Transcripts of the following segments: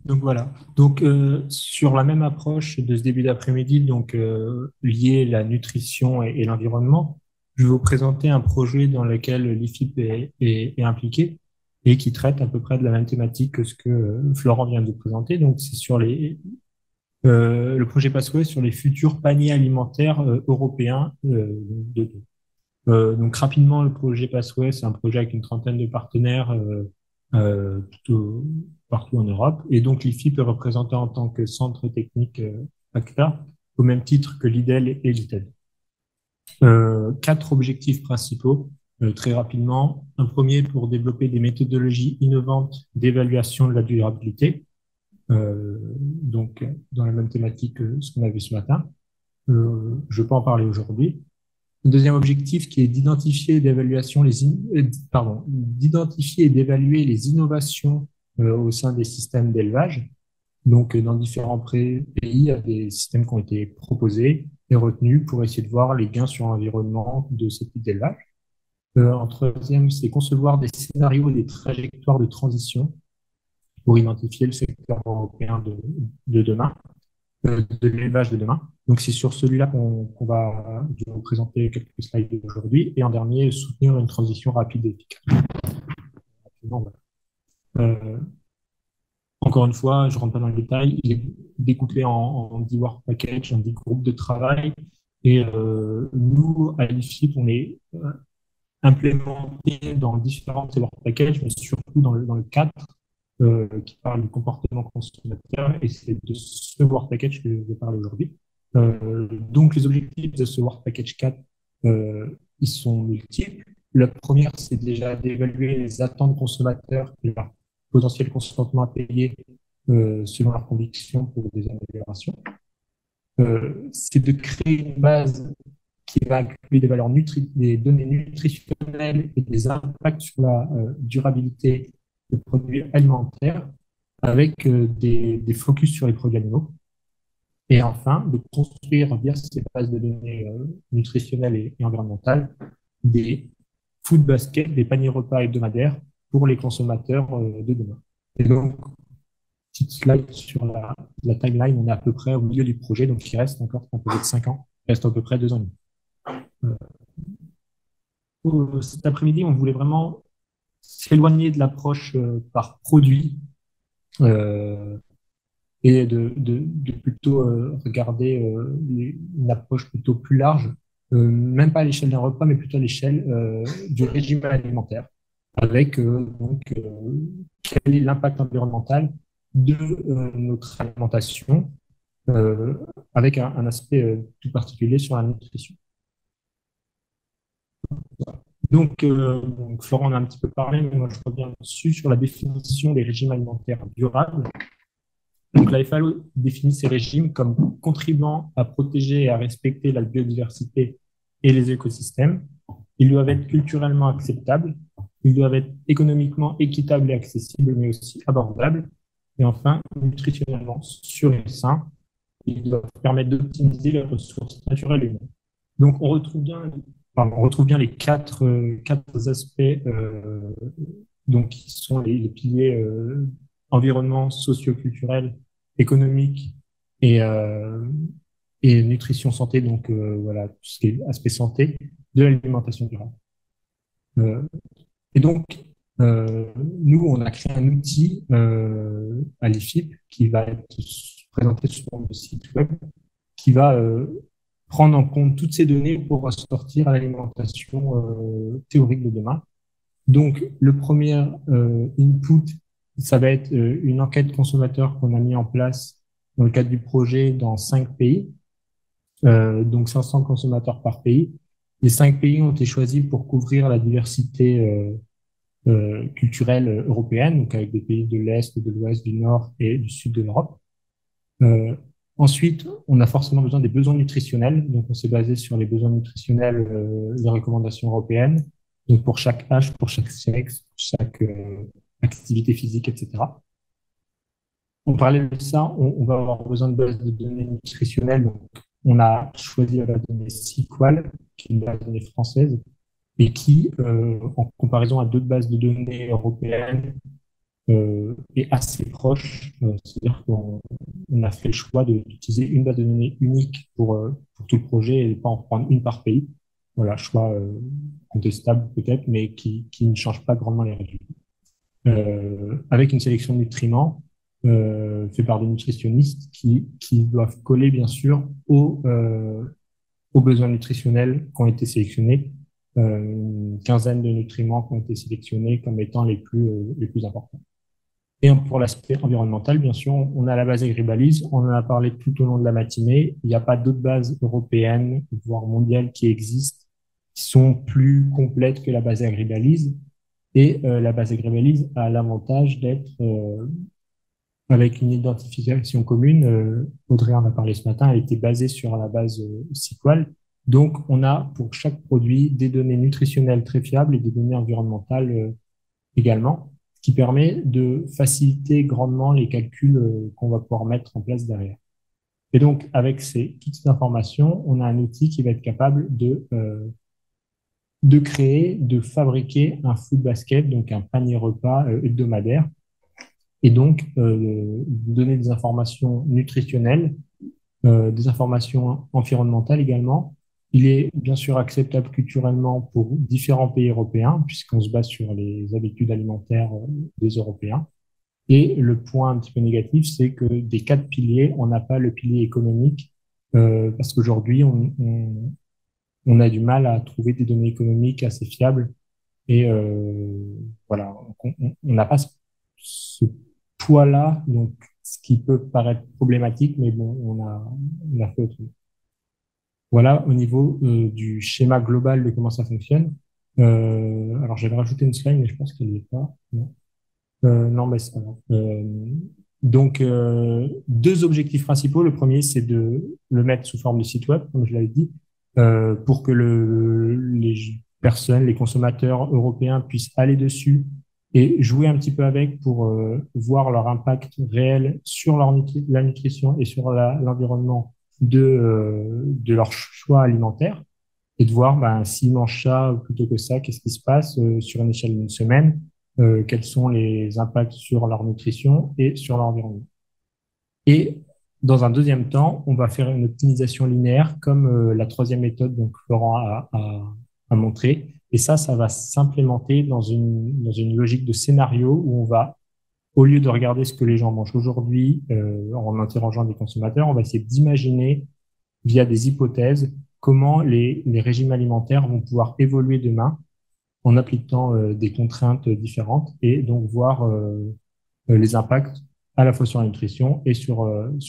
Donc voilà. Donc sur la même approche de ce début d'après-midi, donc lié la nutrition et l'environnement, je vais vous présenter un projet dans lequel l'IFIP est impliqué et qui traite à peu près de la même thématique que ce que Florent vient de vous présenter. Donc c'est sur le projet Passway sur les futurs paniers alimentaires européens donc rapidement, le projet Passway, c'est un projet avec une trentaine de partenaires partout en Europe. Et donc l'IFIP est représenté en tant que centre technique ACTA, au même titre que l'IDEL et l'ITED. Quatre objectifs principaux, très rapidement. Un premier pour développer des méthodologies innovantes d'évaluation de la durabilité, donc dans la même thématique que ce qu'on a vu ce matin. Je peux en parler aujourd'hui. Le deuxième objectif qui est d'identifier et d'identifier et d'évaluer les innovations au sein des systèmes d'élevage. Donc, dans différents pays, il y a des systèmes qui ont été proposés et retenus pour essayer de voir les gains sur l'environnement de ce type d'élevage. En troisième, c'est concevoir des scénarios et des trajectoires de transition pour identifier le secteur européen de demain, de l'élevage de demain. Donc, c'est sur celui-là qu'on va je vais vous présenter quelques slides aujourd'hui. Et en dernier, soutenir une transition rapide et efficace. Voilà. Euh, Encore une fois, je ne rentre pas dans le détail, il est découpé en 10 work packages, en 10 groupes de travail. Et nous, à l'IFIP, on est implémenté dans différents work packages, mais surtout dans le cadre qui parle du comportement consommateur. Et c'est de ce work package que je vais parler aujourd'hui. Donc, les objectifs de ce work package 4, ils sont multiples. La première, c'est déjà d'évaluer les attentes consommateurs et leur potentiel consentement à payer selon leurs convictions pour des améliorations. C'est de créer une base qui va inclure des données nutritionnelles et des impacts sur la durabilité des produits alimentaires avec des focus sur les produits animaux. Et enfin, de construire via ces bases de données nutritionnelles et environnementales des food baskets, des paniers repas hebdomadaires pour les consommateurs de demain. Et donc, petite slide sur la timeline, on est à peu près au milieu du projet, donc il reste encore un peu de 5 ans, il reste à peu près 2 ans et demi. Cet après-midi, on voulait vraiment s'éloigner de l'approche par produit euh, et de plutôt regarder une approche plutôt plus large, même pas à l'échelle d'un repas, mais plutôt à l'échelle du régime alimentaire, avec donc quel est l'impact environnemental de notre alimentation, euh, avec un aspect tout particulier sur la nutrition. Donc, Florent en a un petit peu parlé, mais moi je reviens dessus sur la définition des régimes alimentaires durables. Donc, la FAO définit ces régimes comme contribuant à protéger et à respecter la biodiversité et les écosystèmes. Ils doivent être culturellement acceptables, ils doivent être économiquement équitables et accessibles, mais aussi abordables. Et enfin, nutritionnellement sûrs et sains, ils doivent permettre d'optimiser les ressources naturelles et humaines. Donc, on retrouve bien les quatre aspects donc, qui sont les piliers environnement, socio-culturel, économique et, euh, et nutrition santé, donc voilà, tout ce qui est aspect santé de l'alimentation durable. Euh, et donc, nous, on a créé un outil à l'IFIP qui va être présenté sur le site web, qui va prendre en compte toutes ces données pour sortir à l'alimentation théorique de demain. Donc, le premier input, ça va être une enquête consommateur qu'on a mis en place dans le cadre du projet dans 5 pays, donc 500 consommateurs par pays. Les 5 pays ont été choisis pour couvrir la diversité culturelle européenne, donc avec des pays de l'Est, de l'Ouest, du Nord et du Sud de l'Europe. Euh, Ensuite, on a forcément besoin des besoins nutritionnels. Donc, on s'est basé sur les besoins nutritionnels des recommandations européennes. Donc, pour chaque âge, pour chaque sexe, pour chaque activité physique, etc. En parallèle de ça, on va avoir besoin de bases de données nutritionnelles. Donc, on a choisi la base de données SQL, qui est une base de données française, et qui, en comparaison à d'autres bases de données européennes, est assez proche. C'est-à-dire qu'on a fait le choix d'utiliser une base de données unique pour tout le projet et pas en prendre une par pays. Voilà, choix contestable peut-être, mais qui ne change pas grandement les résultats. Avec une sélection de nutriments fait par des nutritionnistes qui doivent coller bien sûr aux besoins nutritionnels qui ont été sélectionnés. Une quinzaine de nutriments qui ont été sélectionnés comme étant les plus importants. Et pour l'aspect environnemental, bien sûr, on a la base Agribalise, on en a parlé tout au long de la matinée. Il n'y a pas d'autres bases européennes, voire mondiales, qui existent, qui sont plus complètes que la base Agribalise. Et la base Agribalise a l'avantage d'être avec une identification commune. Audrey en a parlé ce matin, elle était basée sur la base SQL. Donc, on a pour chaque produit des données nutritionnelles très fiables et des données environnementales également, ce qui permet de faciliter grandement les calculs qu'on va pouvoir mettre en place derrière. Et donc, avec toutes ces informations, on a un outil qui va être capable de créer, de fabriquer un food basket, donc un panier repas hebdomadaire, et donc donner des informations nutritionnelles, des informations environnementales également. Il est bien sûr acceptable culturellement pour différents pays européens, puisqu'on se base sur les habitudes alimentaires des Européens. Et le point un petit peu négatif, c'est que des quatre piliers, on n'a pas le pilier économique, parce qu'aujourd'hui, on a du mal à trouver des données économiques assez fiables. Et voilà, on n'a pas ce poids-là, donc ce qui peut paraître problématique, mais bon, on a fait autrement. Voilà au niveau du schéma global de comment ça fonctionne. Alors j'avais rajouté une slide, mais je pense qu'elle n'est pas. Non, non, mais c'est pas grave. Donc deux objectifs principaux. Le premier, c'est de le mettre sous forme de site web, comme je l'avais dit, pour que les personnes, les consommateurs européens puissent aller dessus et jouer un petit peu avec pour voir leur impact réel sur la nutrition et sur l'environnement de leur choix alimentaire et de voir ben, s'ils mangent ça plutôt que ça, qu'est-ce qui se passe sur une échelle d'une semaine, quels sont les impacts sur leur nutrition et sur l'environnement. Et dans un deuxième temps, on va faire une optimisation linéaire comme la troisième méthode, donc Florent a montré. Et ça va s'implémenter dans une logique de scénario où on va, au lieu de regarder ce que les gens mangent aujourd'hui en interrogeant des consommateurs, on va essayer d'imaginer via des hypothèses comment les régimes alimentaires vont pouvoir évoluer demain en appliquant des contraintes différentes et donc voir les impacts à la fois sur la nutrition et sur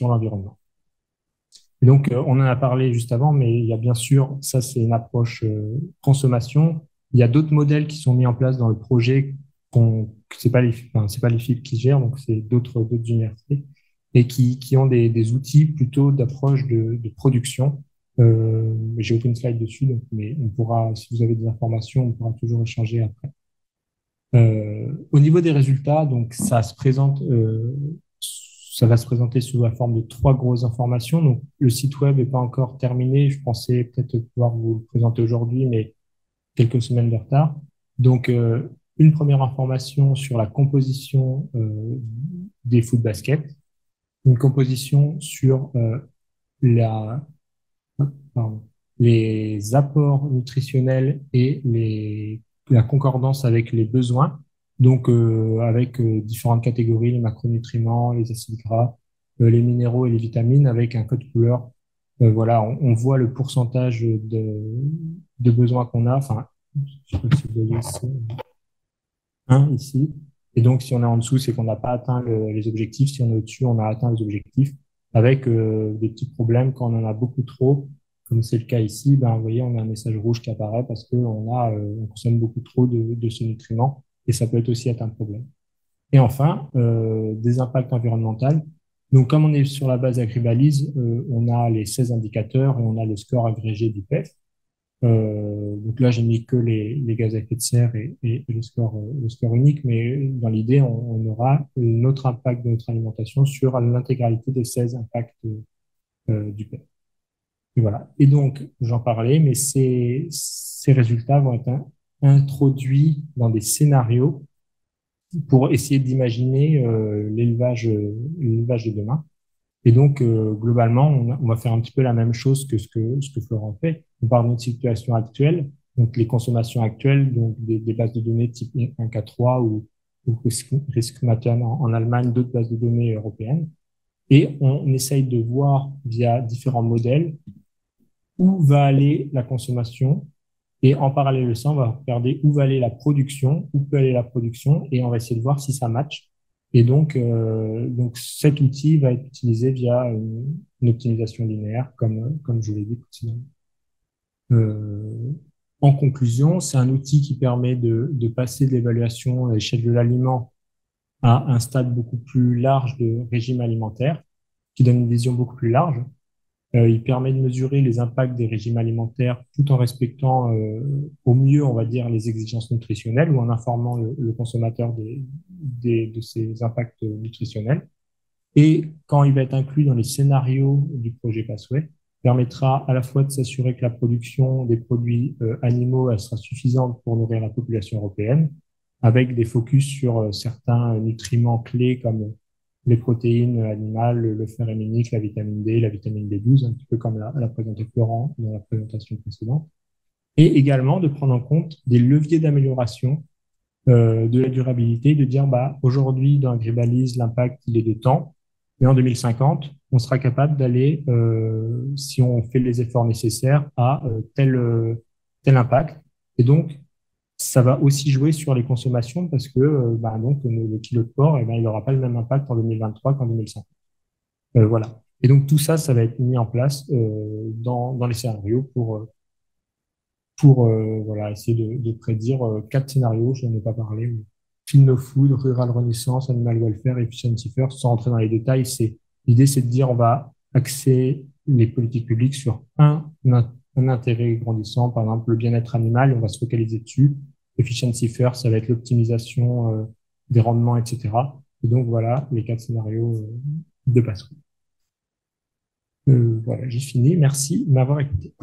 l'environnement. Et donc, on en a parlé juste avant, mais il y a bien sûr, ça c'est une approche consommation. Il y a d'autres modèles qui sont mis en place dans le projet, c'est pas c'est pas les FIP qui gèrent, donc c'est d'autres universités, et qui ont des outils plutôt d'approche de production. J'ai aucune slide dessus, donc, mais on pourra, si vous avez des informations, on pourra toujours échanger après. Au niveau des résultats, donc ça va se présenter sous la forme de trois grosses informations. Donc, le site web n'est pas encore terminé. Je pensais peut-être pouvoir vous le présenter aujourd'hui, mais quelques semaines de retard. Donc, une première information sur la composition des food baskets, une composition sur pardon, les apports nutritionnels et la concordance avec les besoins, donc avec différentes catégories, les macronutriments, les acides gras, les minéraux et les vitamines, avec un code couleur. Voilà, on voit le pourcentage de besoins qu'on a. Enfin, je sais pas si vous voyez ici, un ici. Et donc, si on est en dessous, c'est qu'on n'a pas atteint les objectifs. Si on est au-dessus, on a atteint les objectifs avec des petits problèmes quand on en a beaucoup trop, comme c'est le cas ici. Ben, vous voyez, on a un message rouge qui apparaît parce on consomme beaucoup trop de ce nutriment et ça peut être aussi être un problème. Et enfin, des impacts environnementaux. Donc, comme on est sur la base Agribalise, on a les 16 indicateurs et on a le score agrégé du PEF. Donc là, j'ai mis que les gaz à effet de serre et le score unique, mais dans l'idée, on aura notre impact de notre alimentation sur l'intégralité des 16 impacts du PEP. Et voilà. Et donc, j'en parlais, mais ces résultats vont être introduits dans des scénarios pour essayer d'imaginer l'élevage de demain. Et donc, globalement, on va faire un petit peu la même chose que ce que Florent fait. On parle d'une situation actuelle, donc les consommations actuelles, donc des bases de données type 1K3 ou Riskmatten en Allemagne, d'autres bases de données européennes. Et on essaye de voir via différents modèles où va aller la consommation. Et en parallèle de ça, on va regarder où va aller la production, où peut aller la production, et on va essayer de voir si ça match. Et donc cet outil va être utilisé via une optimisation linéaire, comme je l'ai dit précédemment. Euh, En conclusion, c'est un outil qui permet de passer de l'évaluation à l'échelle de l'aliment à un stade beaucoup plus large de régime alimentaire, qui donne une vision beaucoup plus large. Il permet de mesurer les impacts des régimes alimentaires tout en respectant au mieux, on va dire, les exigences nutritionnelles ou en informant le consommateur de ces impacts nutritionnels. Et quand il va être inclus dans les scénarios du projet Pathway, permettra à la fois de s'assurer que la production des produits animaux elle sera suffisante pour nourrir la population européenne, avec des focus sur certains nutriments clés comme les protéines animales, le fer héminique, la vitamine D, la vitamine B12, un petit peu comme l'a présenté Florent dans la présentation précédente, et également de prendre en compte des leviers d'amélioration de la durabilité, de dire bah, aujourd'hui dans Agribalise, l'impact il est de temps, mais en 2050, on sera capable d'aller, si on fait les efforts nécessaires, à tel impact. Et donc, ça va aussi jouer sur les consommations parce que bah, donc, le kilo de porc, eh ben, il n'aura pas le même impact en 2023 qu'en 2050. Voilà. Et donc, tout ça, ça va être mis en place dans les scénarios pour voilà, essayer de prédire quatre scénarios, je n'en ai pas parlé, mais Clean No Food, Rural Renaissance, Animal Welfare, Efficiency First, sans rentrer dans les détails, l'idée, c'est de dire on va axer les politiques publiques sur un intérêt grandissant, par exemple le bien-être animal, et on va se focaliser dessus. Efficiency First, ça va être l'optimisation des rendements, etc. Et donc voilà les quatre scénarios de passerelle. Voilà, j'ai fini. Merci de m'avoir écouté.